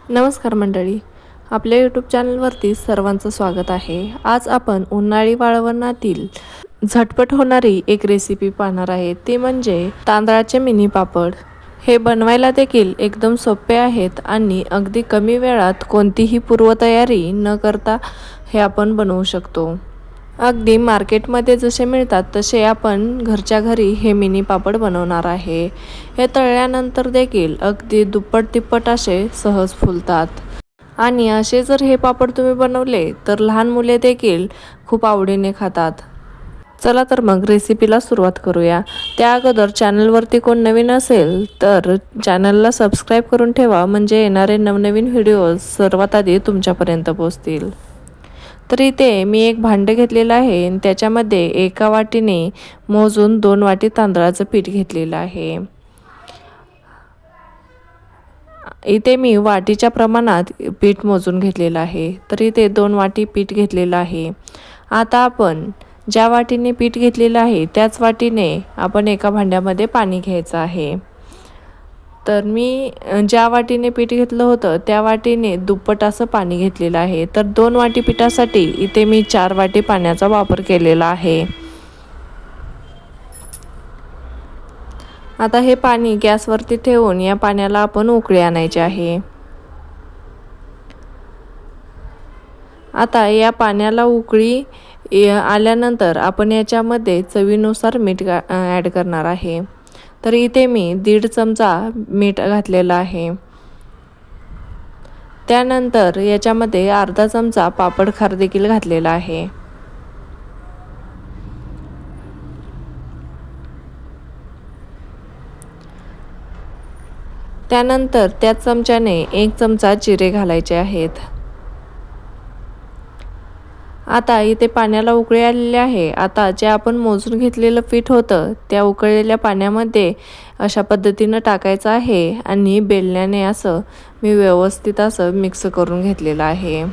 नमस्कार मंडळी, आपल्या यूट्यूब चॅनलवरती सर्वांचं स्वागत आहे। आज आपण उन्हाळी वाळवणातील झटपट होणारी एक रेसिपी पाहणार आहे, ती म्हणजे तांदळाचे मिनी पापड। हे बनवायला देखील एकदम सोपे आहेत आणि अगदी कमी वेळात कोणतीही पूर्वतयारी न करता हे आपण बनवू शकतो। अगदी मार्केटमध्ये जसे मिळतात तसे आपण घरच्या घरी हे मिनी पापड बनवणार आहे। हे तळल्यानंतर देखील अगदी दुप्पट तिप्पट असे सहज फुलतात आणि असे जर हे पापड तुम्ही बनवले तर लहान मुले देखील खूप आवडीने खातात। चला तर मग रेसिपीला सुरुवात करूया। त्या अगोदर चॅनलवरती कोण नवीन असेल तर चॅनलला सबस्क्राईब करून ठेवा, म्हणजे येणारे नवनवीन व्हिडिओज सर्वात आधी तुमच्यापर्यंत पोहोचतील। तर इथे मी एक भांडे घेतलेलं आहे आणि त्याच्यामध्ये एका वाटीने मोजून 2 वाटी तांदळाचं पीठ घेतलेलं आहे। इथे मी वाटीच्या प्रमाणात पीठ मोजून घेतलेलं आहे। तर इथे 2 वाटी पीठ घेतलेलं आहे। आता आपण ज्या वाटीने पीठ घेतलेलं आहे त्याच वाटीने आपण एका भांड्यामध्ये पाणी घ्यायचं आहे। तर मी ज्या वाटीने पीठ घेतलं होतं त्या वाटीने दुप्पट असं पाणी घेतलेलं आहे। तर 2 वाटी पिठासाठी इथे मी 4 वाटी पाण्याचा वापर केलेला आहे। आता हे पाणी गॅसवरती ठेवून या पाण्याला आपण उकळी आणायची आहे। आता या पाण्याला उकळी आल्यानंतर आपण याच्यामध्ये चवीनुसार मीठ ॲड करणार आहे। तर इथे मी 1.5 चमचा मीठ घातलेलं आहे। त्यानंतर याच्यामध्ये अर्धा चमचा पापड खार देखील घातलेला आहे। त्यानंतर त्याच चमच्याने 1 चमचा जिरे घालायचे आहेत। आता इथे पाण्याला उकळी आलेली आहे। आता जे आपण मोजून घेतलेलं पीठ होतं त्या उकळलेल्या पाण्यामध्ये अशा पद्धतीनं टाकायचं आहे आणि बेलण्याने असं मी व्यवस्थित असं मिक्स करून घेतलेलं आहे।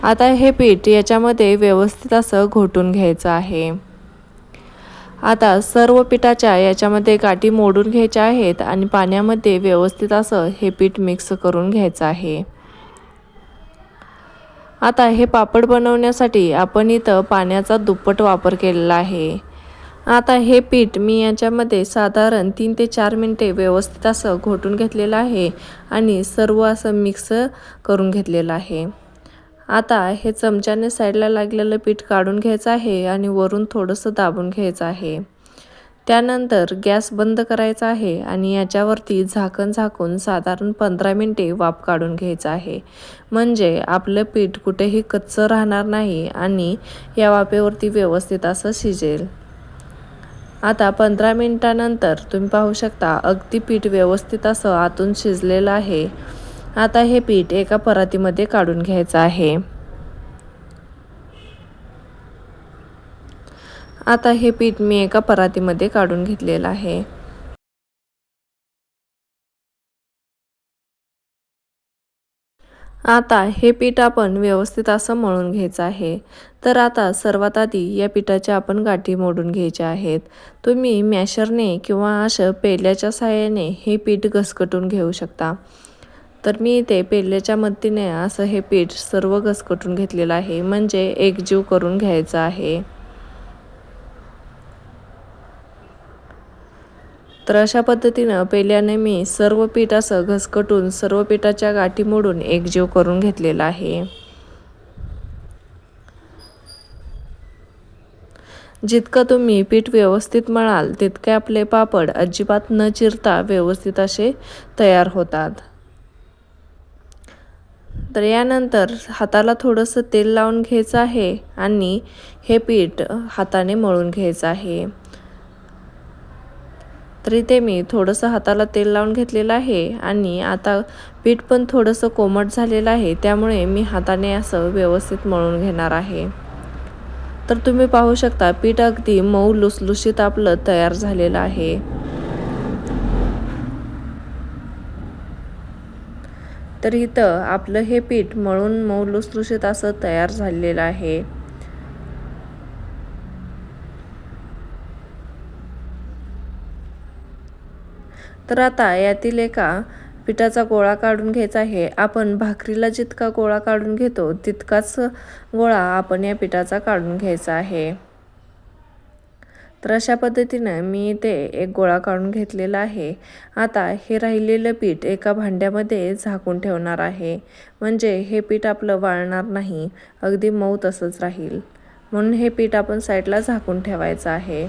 आता हे पीठ याच्यामध्ये व्यवस्थित असं घोटून घ्यायचं आहे। आता सर्व पिठाच्या याच्यामध्ये गाठी मोडून घ्यायच्या आहेत आणि पाण्यामध्ये व्यवस्थित असं हे पीठ मिक्स करून घ्यायचं आहे। आता हे पापड बनवण्यासाठी आपण इथं पाण्याचा दुप्पट वापर केलेला आहे। आता हे पीठ मी याच्यामध्ये साधारण 3 ते 4 मिनिटे व्यवस्थित असं घोटून घेतलेलं आहे आणि सर्व असं मिक्स करून घेतलेलं आहे। आता हे चमच्याने साईडला लागलेलं पीठ काढून घ्यायचं आहे आणि वरून थोडंसं दाबून घ्यायचं आहे। त्यानंतर गॅस बंद करायचा आहे आणि याच्यावरती झाकण झाकून साधारण 15 मिनिटे वाफ काढून घ्यायचं आहे, म्हणजे आपलं पीठ कुठेही कच्चं राहणार नाही आणि या वाफेवरती व्यवस्थित असं शिजेल। आता 15 मिनिटानंतर तुम्ही पाहू शकता अगदी पीठ व्यवस्थित असं आतून शिजलेलं आहे। आता हे पीठ एका परातीमध्ये काढून घ्यायचं आहे। आता हे पीठ मी एका परातीमध्ये काढून घेतलेलं आहे। आता हे पीठ आपण व्यवस्थित असं मळून घ्यायचं आहे। तर आता सर्वात आधी या पिठाच्या आपण गाठी मोडून घ्यायच्या आहेत। तुम्ही मॅशरने किंवा असं पेल्याच्या सहाय्याने हे पीठ घसकटून घेऊ शकता। तर मी इथे पेल्याच्या मदतीने असं हे पीठ सर्व घसकटून घेतलेलं आहे, म्हणजे एकजीव करून घ्यायचं आहे। तर अशा पद्धतीनं पेल्याने मी सर्व पीठ असं घसकटून सर्व पिठाच्या गाठी मोडून एकजीव करून घेतलेला आहे। जितकं तुम्ही पीठ व्यवस्थित मळाल तितके आपले पापड अजिबात न चिरता व्यवस्थित असे तयार होतात। तर यानंतर हाताला थोडंसं तेल लावून घ्यायचं आहे आणि हे पीठ हाताने मळून घ्यायचं आहे। तर इथे मी थोडंसं हाताला तेल लावून घेतलेलं आहे आणि आता पीठ पण थोडंसं कोमट झालेलं आहे, त्यामुळे मी हाताने असं व्यवस्थित मळून घेणार आहे। तर तुम्ही पाहू शकता पीठ अगदी मऊ लुसलुशीत आपलं तयार झालेलं आहे। तर इथं आपलं हे पीठ मळून मऊ लुसलुशीत असं तयार झालेलं आहे। तर आता यातील एका पिठाचा गोळा काढून घ्यायचा आहे। आपण भाकरीला जितका गोळा काढून घेतो तितकाच गोळा आपण या पिठाचा काढून घ्यायचा आहे। तर अशा पद्धतीने मी इथे एक गोळा काढून घेतलेला आहे। आता हे राहिलेलं पीठ एका भांड्यामध्ये झाकून ठेवणार आहे, म्हणजे हे पीठ आपलं वाळणार नाही, अगदी मऊ तसंच राहील। म्हणून हे पीठ आपण साईडला झाकून ठेवायचं आहे।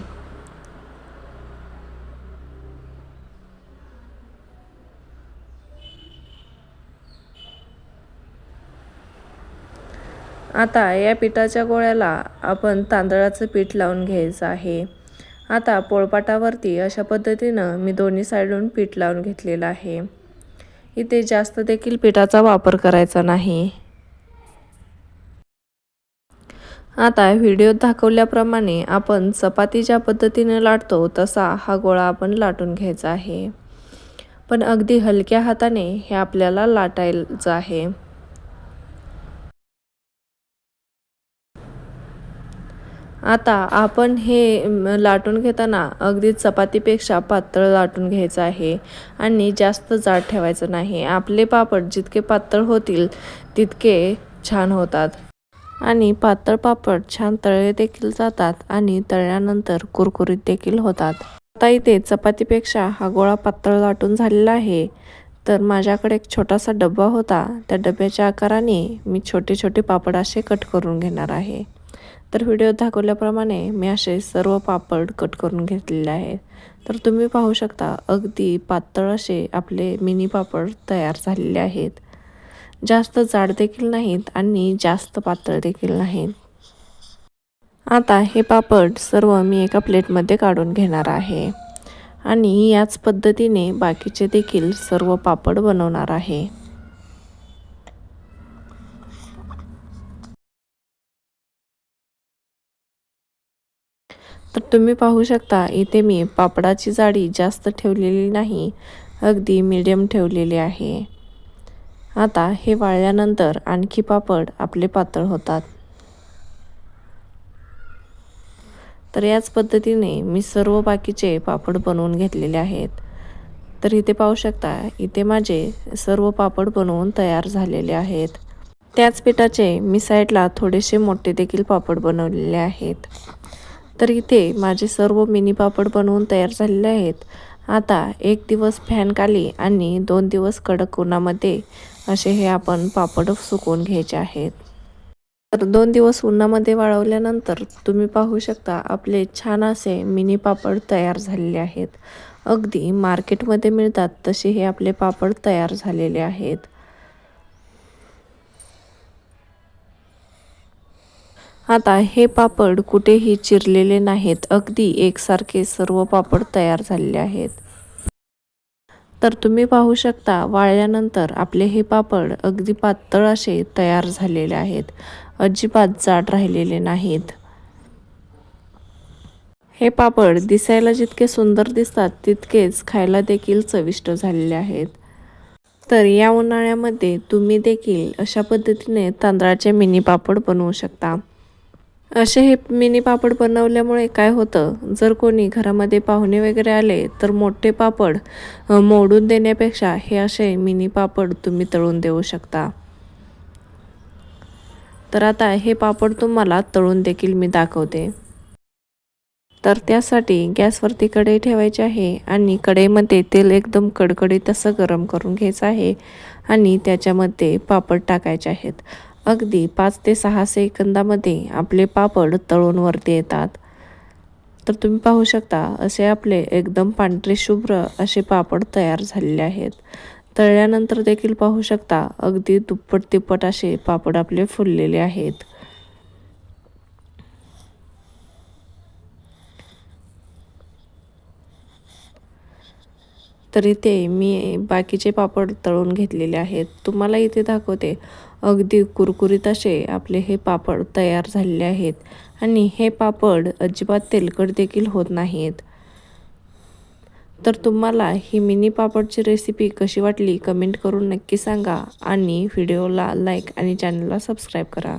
आता या पिठाच्या गोळ्याला आपण तांदळाचं पीठ लावून घ्यायचं आहे। आता पोळपाटावरती अशा पद्धतीनं मी दोन्ही साईडून पीठ लावून घेतलेलं आहे। इथे जास्त देखील पिठाचा वापर करायचा नाही। आता व्हिडिओत दाखवल्याप्रमाणे आपण चपाती ज्या पद्धतीने लाटतो तसा हा गोळा आपण लाटून घ्यायचा आहे, पण अगदी हलक्या हाताने हे आपल्याला लाटायचं आहे। आता आपण हे लाटून घेताना अगदी चपातीपेक्षा पातळ लाटून घ्यायचं आहे आणि जास्त जाड ठेवायचं नाही। आपले पापड जितके पातळ होतील तितके छान होतात आणि पातळ पापड छान तळले देखील जातात आणि तळल्यानंतर कुरकुरीत देखील होतात। आता इथे चपातीपेक्षा हा गोळा पातळ लाटून झालेला आहे, तर माझ्याकडे एक छोटासा डब्बा होता, त्या डब्याच्या आकाराने मी छोटे छोटे पापड असे कट करून घेणार आहे। तर व्हिडिओत दाखवल्याप्रमाणे मी असे सर्व पापड कट करून घेतलेले आहेत। तर तुम्ही पाहू शकता अगदी पातळ असे आपले मिनी पापड तयार झालेले आहेत। जास्त जाड देखील नाहीत आणि जास्त पातळ देखील नाहीत। आता हे पापड सर्व मी एका प्लेटमध्ये काढून घेणार आहे आणि याच पद्धतीने बाकीचे देखील सर्व पापड बनवणार आहे। तर तुम्ही पाहू शकता इथे मी पापडाची जाडी जास्त ठेवलेली नाही, अगदी मीडियम ठेवलेली आहे। आता हे वाळल्यानंतर आणखी पापड आपले पातळ होतात। तर याच पद्धतीने मी सर्व बाकीचे पापड बनवून घेतलेले आहेत। तर इथे पाहू शकता इथे माझे सर्व पापड बनवून तयार झालेले आहेत। त्याच पिठाचे मी साईडला थोडेसे मोठे देखील पापड बनवलेले आहेत। तर इथे माझे सर्व मिनी पापड बनवून तयार झालेले आहेत। आता एक दिवस फॅन खाली आणि 2 दिवस कडक उन्हामध्ये असे हे आपण पापड सुकवून घ्यायचे आहेत। तर 2 दिवस उन्हामध्ये वाळवल्यानंतर तुम्ही पाहू शकता आपले छान असे मिनी पापड तयार झालेले आहेत। अगदी मार्केटमध्ये मिळतात तसे हे आपले पापड तयार झालेले आहेत। आता हे पापड कुठेही चिरलेले नाहीत, अगदी एकसारखे सर्व पापड तयार झालेले आहेत। तर तुम्ही पाहू शकता वाळल्यानंतर आपले हे पापड अगदी पातळ असे तयार झालेले आहेत, अजिबात जाड राहिलेले नाहीत। हे पापड दिसायला जितके सुंदर दिसतात तितकेच खायला देखील चविष्ट झालेले आहेत। तर या उन्हाळ्यामध्ये तुम्ही देखील अशा पद्धतीने तांदळाचे मिनी पापड बनवू शकता। असे हे मिनी पापड बनवल्यामुळे काय होतं, जर कोणी घरामध्ये पाहुणे वगैरे आले तर मोठे पापड मोडून देण्यापेक्षा हे असे मिनी पापड तुम्ही तळून देऊ शकता। तर आता हे पापड तुम्हाला तळून देखील मी दाखवते। तर त्यासाठी गॅसवरती कढई ठेवायची आहे आणि कढईमध्ये तेल एकदम कडकडीत असं गरम करून घ्यायचं आहे आणि त्याच्यामध्ये पापड टाकायचे आहेत। अगदी 5 ते 6 सेकंदामध्ये आपले पापड तळून वरती येतात। तर तुम्ही पाहू शकता असे आपले एकदम पांढरे शुभ्र असे पापड तयार झालेले आहेत। तळल्यानंतर देखील पाहू शकता अगदी दुप्पट तिप्पट असे पापड आपले फुललेले आहेत। तर इथे मी बाकीचे पापड तळून घेतलेले आहेत, तुम्हाला इथे दाखवते। अगदी कुरकुरीत असे आपले हे पापड तयार झालेले आहेत आणि हे पापड अजिबात तेलकट देखील होत नाहीत। तर तुम्हाला ही मिनी पापडची रेसिपी कशी वाटली कमेंट करून नक्की सांगा आणि व्हिडिओला लाईक आणि चॅनलला सबस्क्राईब करा।